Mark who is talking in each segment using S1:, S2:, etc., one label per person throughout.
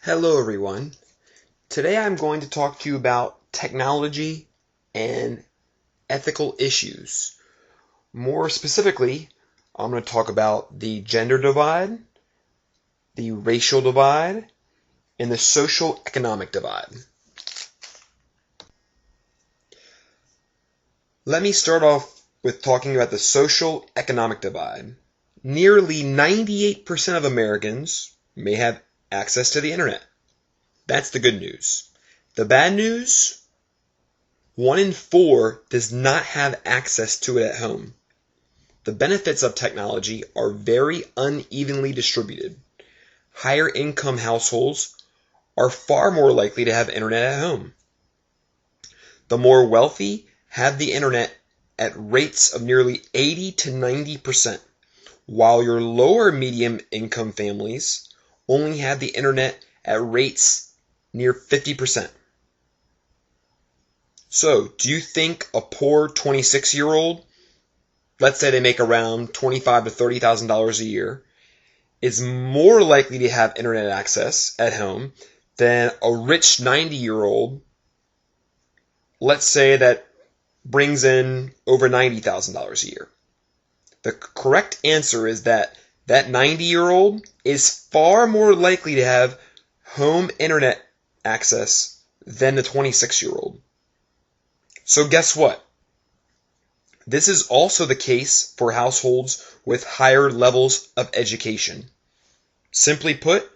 S1: Hello everyone. Today I'm going to talk to you about technology and ethical issues. More specifically, I'm going to talk about the gender divide, the racial divide, and the social economic divide. Let me start off with talking about the social economic divide. Nearly 98% of Americans may have access to the internet. That's the good news. The bad news? 1 in 4 does not have access to it at home. The benefits of technology are very unevenly distributed. Higher income households are far more likely to have internet at home. The more wealthy have the internet at rates of nearly 80 to 90%, while your lower medium income families only have the internet at rates near 50%. So, do you think a poor 26-year-old, let's say they make around $25,000 to $30,000 a year, is more likely to have internet access at home than a rich 90-year-old, let's say that brings in over $90,000 a year? The correct answer is that 90-year-old is far more likely to have home internet access than the 26-year-old. So guess what? This is also the case for households with higher levels of education. Simply put,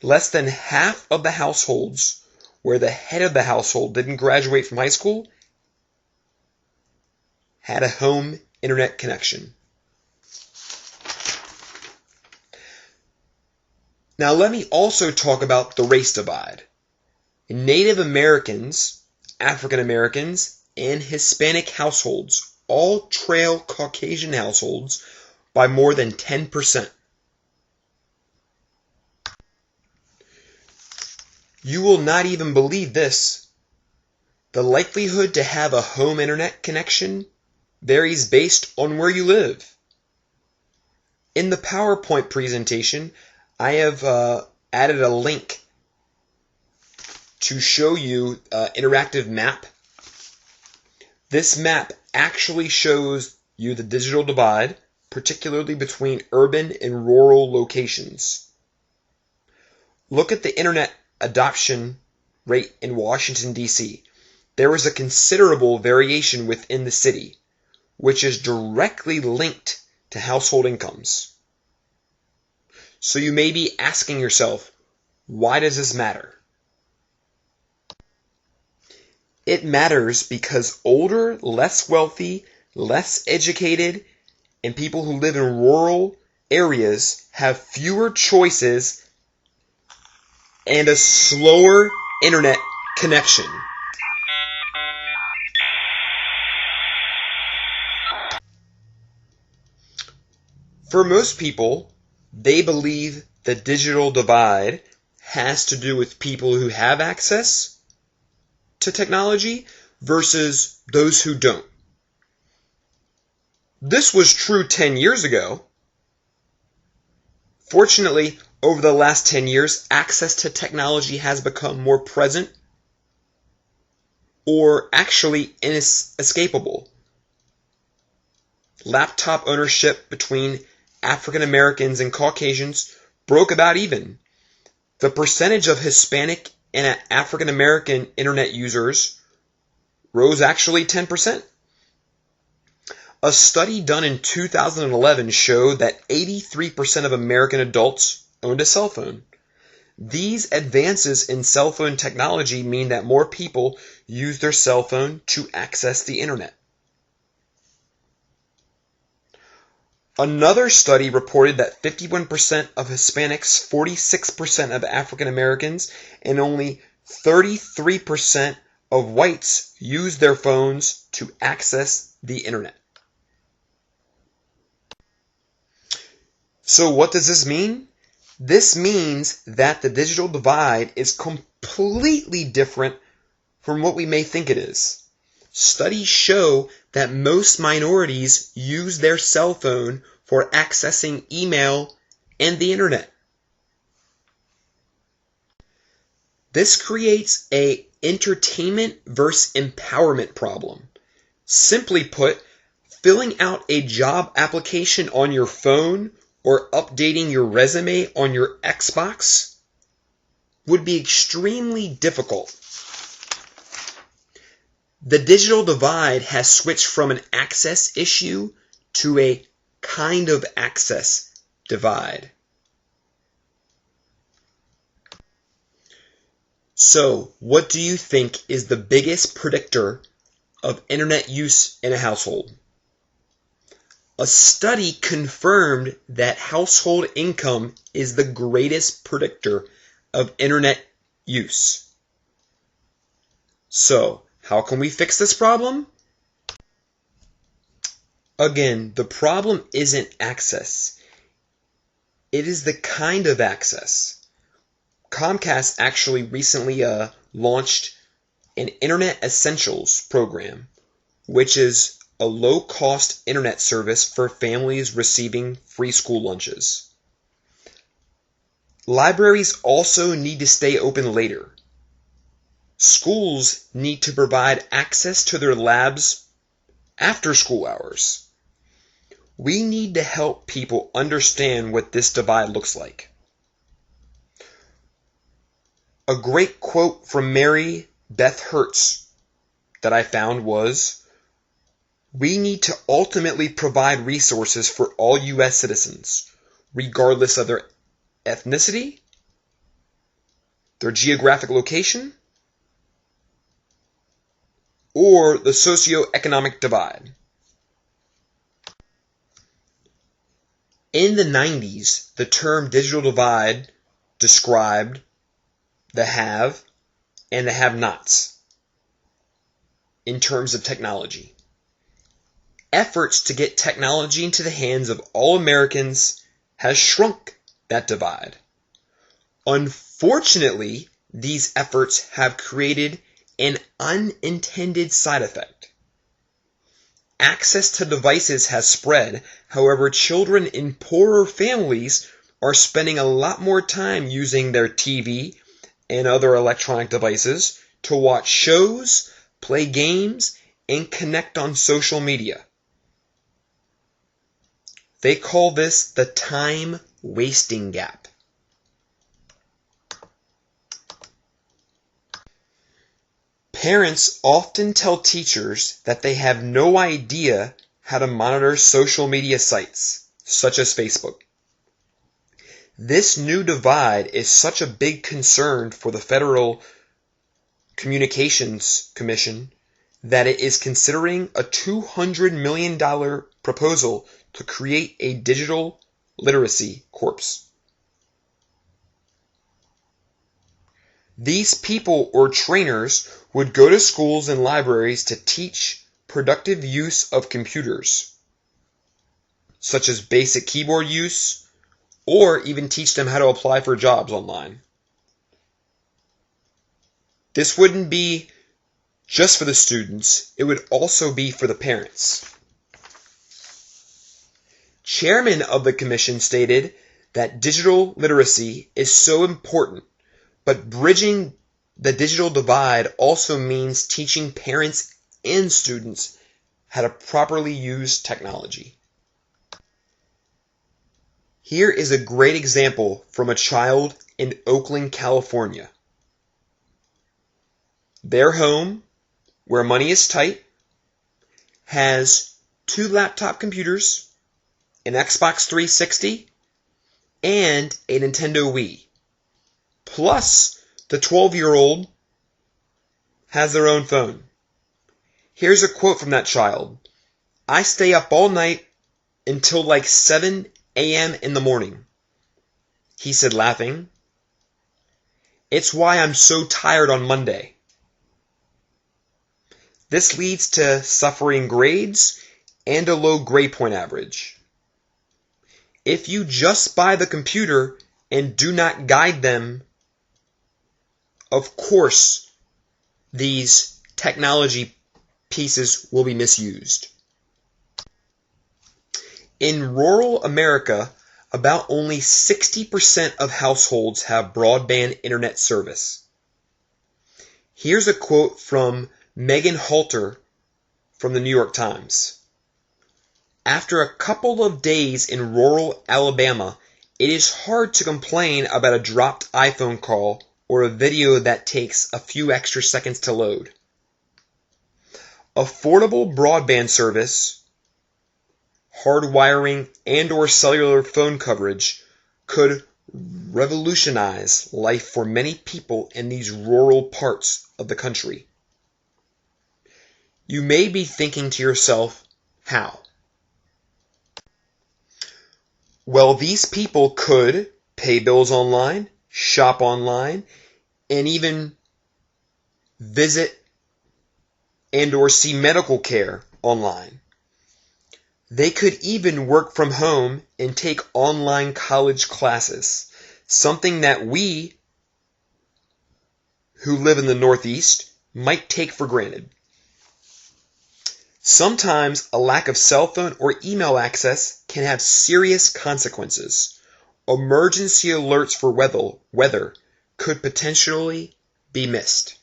S1: less than half of the households where the head of the household didn't graduate from high school had a home internet connection. Now let me also talk about the race divide. Native Americans, African Americans, and Hispanic households all trail Caucasian households by more than 10%. You will not even believe this. The likelihood to have a home internet connection varies based on where you live. In the PowerPoint presentation, I have added a link to show you an interactive map. This map actually shows you the digital divide, particularly between urban and rural locations. Look at the internet adoption rate in Washington, D.C. There is a considerable variation within the city, which is directly linked to household incomes. So you may be asking yourself, why does this matter? It matters because older, less wealthy, less educated, and people who live in rural areas have fewer choices and a slower internet connection. For most people, they believe the digital divide has to do with people who have access to technology versus those who don't. This was true 10 years ago. Fortunately, over the last 10 years, access to technology has become more present or actually inescapable. Laptop ownership between African Americans and Caucasians broke about even. The percentage of Hispanic and African American internet users rose actually 10%. A study done in 2011 showed that 83% of American adults owned a cell phone. These advances in cell phone technology mean that more people use their cell phone to access the internet. Another study reported that 51% of Hispanics, 46% of African Americans, and only 33% of whites use their phones to access the internet. So what does this mean? This means that the digital divide is completely different from what we may think it is. Studies show that most minorities use their cell phone for accessing email and the internet. This creates a entertainment versus empowerment problem. Simply put, filling out a job application on your phone or updating your resume on your Xbox would be extremely difficult. The digital divide has switched from an access issue to a kind of access divide. So, what do you think is the biggest predictor of internet use in a household? A study confirmed that household income is the greatest predictor of internet use. So, how can we fix this problem? Again, the problem isn't access. It is the kind of access. Comcast actually recently launched an Internet Essentials program, which is a low-cost internet service for families receiving free school lunches. Libraries also need to stay open later. Schools need to provide access to their labs after school hours. We need to help people understand what this divide looks like. A great quote from Mary Beth Hertz that I found was, "We need to ultimately provide resources for all U.S. citizens, regardless of their ethnicity, their geographic location, or the socioeconomic divide." In the 90s, the term digital divide described the have and the have-nots in terms of technology. Efforts to get technology into the hands of all Americans has shrunk that divide. Unfortunately, these efforts have created an unintended side effect. Access to devices has spread, however, children in poorer families are spending a lot more time using their TV and other electronic devices to watch shows, play games, and connect on social media. They call this the time wasting gap. Parents often tell teachers that they have no idea how to monitor social media sites, such as Facebook. This new divide is such a big concern for the Federal Communications Commission that it is considering a $200 million proposal to create a digital literacy corps. These people or trainers would go to schools and libraries to teach productive use of computers, such as basic keyboard use, or even teach them how to apply for jobs online. This wouldn't be just for the students, it would also be for the parents. Chairman of the commission stated that digital literacy is so important, but bridging the digital divide also means teaching parents and students how to properly use technology. Here is a great example from a child in Oakland, California. Their home, where money is tight, has 2 laptop computers, an Xbox 360, and a Nintendo Wii. Plus, the 12-year-old has their own phone. Here's a quote from that child. "I stay up all night until like 7 a.m. in the morning," he said, laughing. "It's why I'm so tired on Monday." This leads to suffering grades and a low grade point average. If you just buy the computer and do not guide them, of course, these technology pieces will be misused. In rural America, about only 60% of households have broadband internet service. Here's a quote from Megan Halter from the New York Times. After a couple of days in rural Alabama, it is hard to complain about a dropped iPhone call or a video that takes a few extra seconds to load. Affordable broadband service, hardwiring, and/or cellular phone coverage could revolutionize life for many people in these rural parts of the country. You may be thinking to yourself, how? Well, these people could pay bills online, shop online, and even visit and/or see medical care online. They could even work from home and take online college classes, something that we, who live in the Northeast, might take for granted. Sometimes a lack of cell phone or email access can have serious consequences. Emergency alerts for weather could potentially be missed.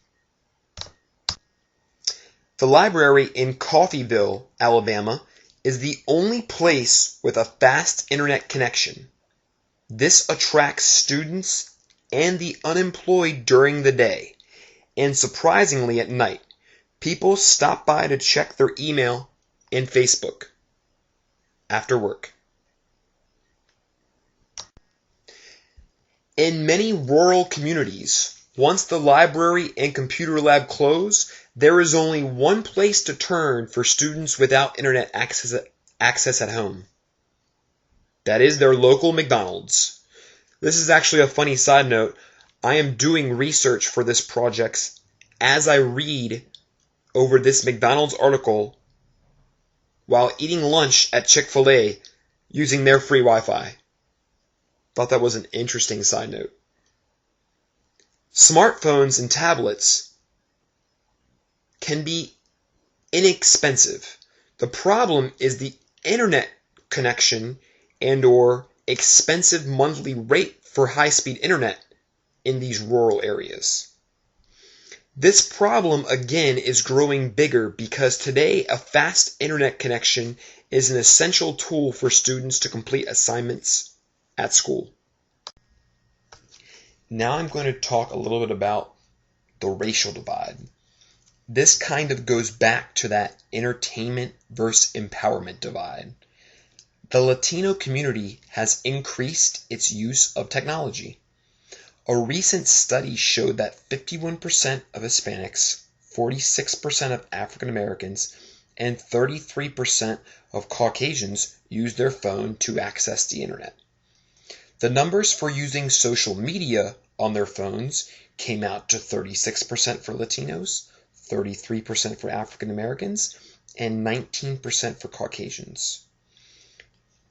S1: The library in Coffeyville, Alabama, is the only place with a fast internet connection. This attracts students and the unemployed during the day, and surprisingly at night, people stop by to check their email and Facebook after work. In many rural communities, once the library and computer lab close, there is only one place to turn for students without internet access at home. That is their local McDonald's. This is actually a funny side note. I am doing research for this project as I read over this McDonald's article while eating lunch at Chick-fil-A using their free Wi-Fi. Thought that was an interesting side note. Smartphones and tablets can be inexpensive. The problem is the internet connection and/or expensive monthly rate for high-speed internet in these rural areas. This problem, again, is growing bigger because today a fast internet connection is an essential tool for students to complete assignments at school. Now I'm going to talk a little bit about the racial divide. This kind of goes back to that entertainment versus empowerment divide. The Latino community has increased its use of technology. A recent study showed that 51% of Hispanics, 46% of African Americans, and 33% of Caucasians use their phone to access the internet. The numbers for using social media on their phones came out to 36% for Latinos, 33% for African Americans, and 19% for Caucasians.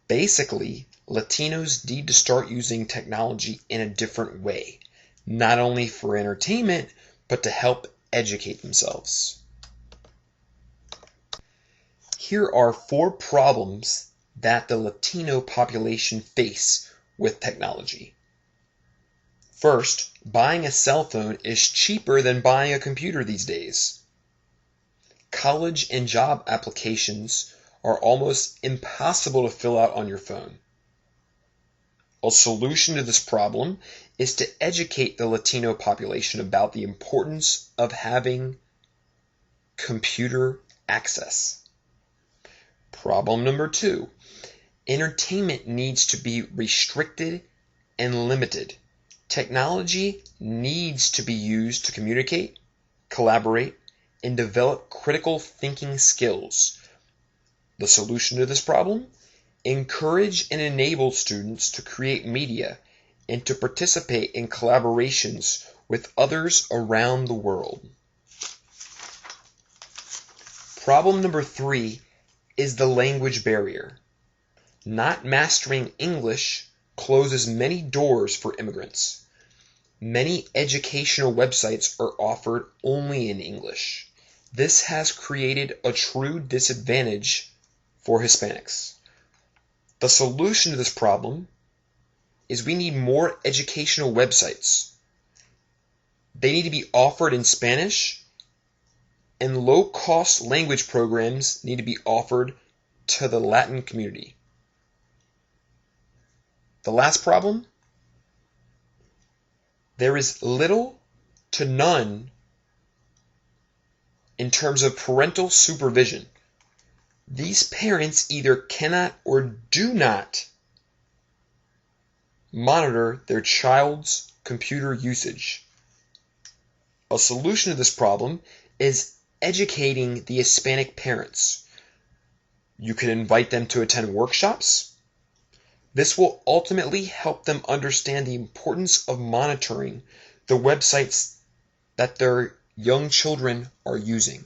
S1: Basically, Latinos need to start using technology in a different way, not only for entertainment, but to help educate themselves. Here are 4 problems that the Latino population face with technology. First, buying a cell phone is cheaper than buying a computer these days. College and job applications are almost impossible to fill out on your phone. A solution to this problem is to educate the Latino population about the importance of having computer access. Problem number 2, entertainment needs to be restricted and limited. Technology needs to be used to communicate, collaborate, and develop critical thinking skills. The solution to this problem? Encourage and enable students to create media and to participate in collaborations with others around the world. Problem number 3 is the language barrier. Not mastering English closes many doors for immigrants. Many educational websites are offered only in English. This has created a true disadvantage for Hispanics. The solution to this problem is we need more educational websites. they need to be offered in Spanish, and low-cost language programs need to be offered to the Latin community. The last problem, there is little to none in terms of parental supervision. These parents either cannot or do not monitor their child's computer usage. A solution to this problem is educating the Hispanic parents. You can invite them to attend workshops. This will ultimately help them understand the importance of monitoring the websites that their young children are using.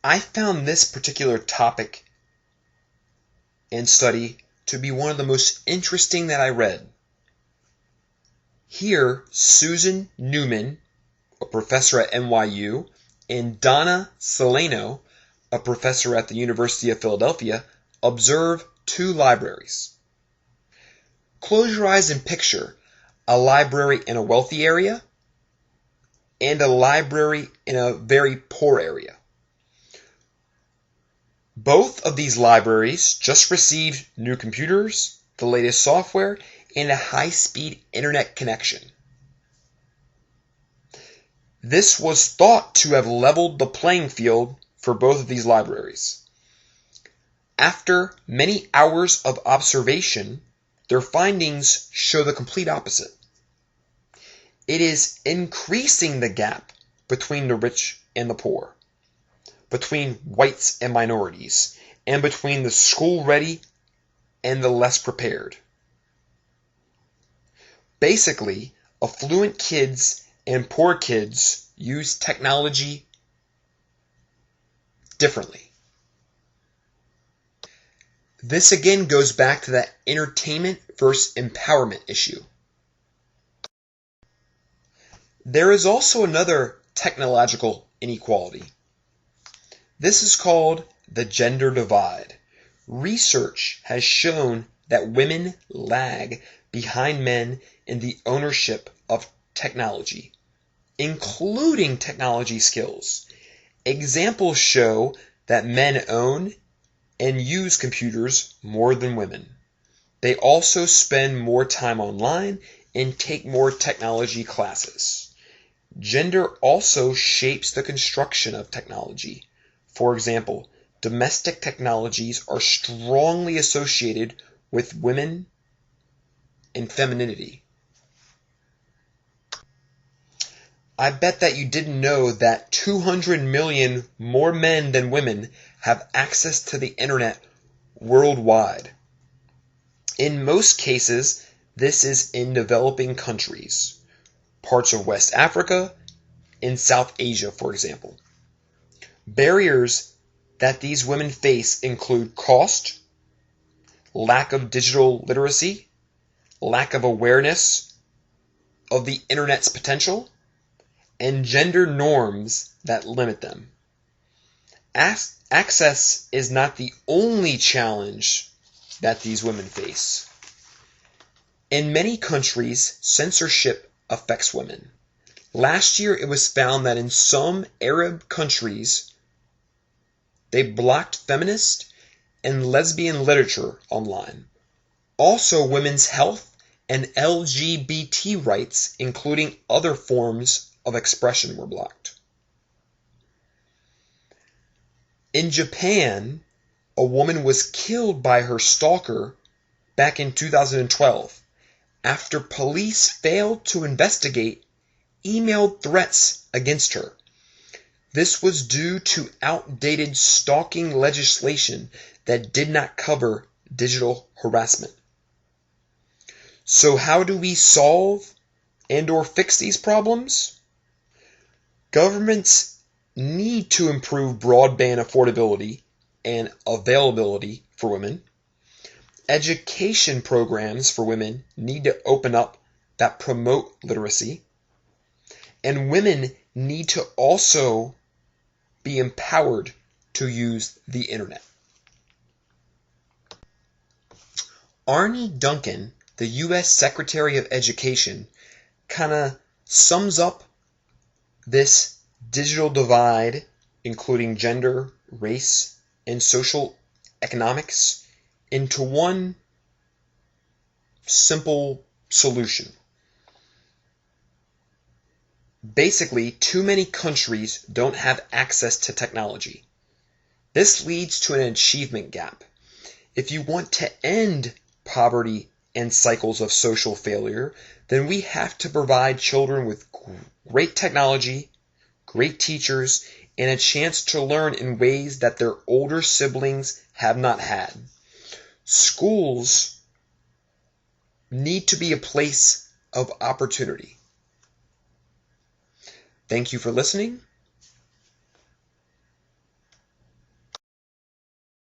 S1: I found this particular topic and study to be one of the most interesting that I read. Here, Susan Newman, a professor at NYU, and Donna Solano, a professor at the University of Philadelphia, observe two libraries. Close your eyes and picture a library in a wealthy area and a library in a very poor area. Both of these libraries just received new computers, the latest software, and a high-speed internet connection. This was thought to have leveled the playing field for both of these libraries. After many hours of observation, their findings show the complete opposite. It is increasing the gap between the rich and the poor, between whites and minorities, and between the school-ready and the less prepared. Basically, affluent kids and poor kids use technology differently. This again goes back to that entertainment versus empowerment issue. There is also another technological inequality. This is called the gender divide. Research has shown that women lag behind men in the ownership of technology, including technology skills. Examples show that men own and use computers more than women. They also spend more time online and take more technology classes. Gender also shapes the construction of technology. For example, domestic technologies are strongly associated with women and femininity. I bet that you didn't know that 200 million more men than women have access to the internet worldwide. In most cases, this is in developing countries, parts of West Africa, and South Asia, for example. Barriers that these women face include cost, lack of digital literacy, lack of awareness of the internet's potential, and gender norms that limit them. Access is not the only challenge that these women face. In many countries, censorship affects women. Last year, it was found that in some Arab countries, they blocked feminist and lesbian literature online. Also, women's health and LGBT rights, including other forms of expression, were blocked. In Japan, a woman was killed by her stalker back in 2012 after police failed to investigate emailed threats against her. This was due to outdated stalking legislation that did not cover digital harassment. So how do we solve and/or fix these problems? Governments need to improve broadband affordability and availability for women. Education programs for women need to open up that promote literacy. And women need to also be empowered to use the internet. Arne Duncan, the U.S. Secretary of Education, kind of sums up this digital divide, including gender, race, and social economics, into one simple solution. Basically, too many countries don't have access to technology. This leads to an achievement gap. If you want to end poverty and cycles of social failure, then we have to provide children with great technology, great teachers, and a chance to learn in ways that their older siblings have not had. Schools need to be a place of opportunity. Thank you for listening.